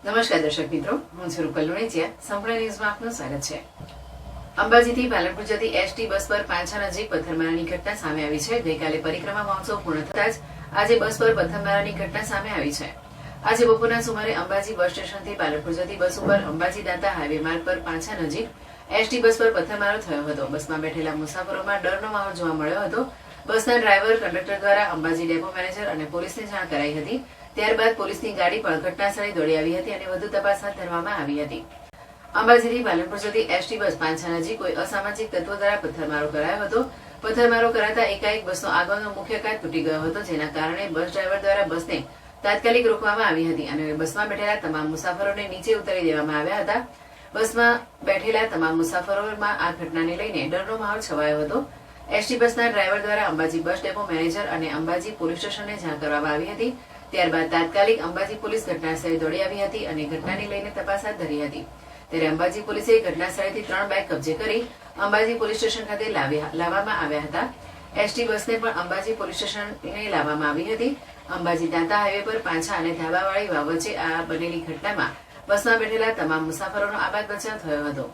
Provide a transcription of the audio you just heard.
નમસ્કાર દર્શક મિત્રો, હું છું રૂપલ લુણીચિયા. સંપૂર્ણ ન્યૂઝમાં આપનું સ્વાગત છે. અંબાજીથી પાલનપુર જતી એસટી બસ પર પાંછા નજીક પથ્થરમારાની ઘટના સામે આવી છે. ગઈકાલે પરિક્રમા મહોત્સવ પૂર્ણ થતાં જ આજે બસ પર પથ્થરમારાની ઘટના સામે આવી છે. આજે બપોરના સુમારે અંબાજી બસ સ્ટેશનથી પાલનપુર જતી બસ ઉપર અંબાજી દાંતા હાઈવે માર્ગ પર પાંછા નજીક એસટી બસ પર પથ્થરમારો થયો હતો. બસમાં બેઠેલા મુસાફરોમાં ડરનો માહોલ જોવા મળ્યો હતો. બસના ડ્રાઈવર, કંડક્ટર દ્વારા અંબાજી ડેપો મેનેજર અને પોલીસને જાણ કરાઈ હતી. ત્યારબાદ પોલીસની ગાડી પણ ઘટનાસ્થળે દોડી આવી હતી અને વધુ તપાસ હાથ ધરવામાં આવી હતી. અંબાજીથી પાલનપુર જતી એસટી બસ પાંછા નજીક કોઈ અસામાજિક તત્વો દ્વારા પથ્થરમારો કરાયો હતો. પથ્થરમારો કરાતા એકાએક બસનો આગળનો મુખ્ય કાચ તૂટી ગયો હતો, જેના કારણે બસ ડ્રાઈવર દ્વારા બસને તાત્કાલિક રોકવામાં આવી હતી અને બસમાં બેઠેલા તમામ મુસાફરોને નીચે ઉતારી દેવામાં આવ્યા હતા. બસમાં બેઠેલા તમામ મુસાફરોમાં આ ઘટનાને લઈને ડરનો માહોલ છવાયો હતો. એસટી બસના ડ્રાઈવર દ્વારા અંબાજી બસ ડેપો મેનેજર અને અંબાજી પોલીસ સ્ટેશનને જાણ કરવામાં આવી હતી. ત્યારબાદ તાત્કાલિક અંબાજી પોલીસ ઘટનાસ્થળે દોડી આવી હતી અને ઘટનાને લઈને તપાસ હાથ ધરી હતી. ત્યારે અંબાજી પોલીસે ઘટનાસ્થળેથી 3 બાઇક કબજે કરી અંબાજી પોલીસ સ્ટેશન ખાતે લાવવામાં આવ્યા હતા. એસટી બસને પણ અંબાજી પોલીસ સ્ટેશને લાવવામાં આવી હતી. અંબાજી દાંતા હાઈવે પર પાંછા અને ધાબાવાળી વાવ વચ્ચે આ બનેલી ઘટનામાં બસમાં બેઠેલા તમામ મુસાફરોનો આબાદ બચાવ થયો હતો.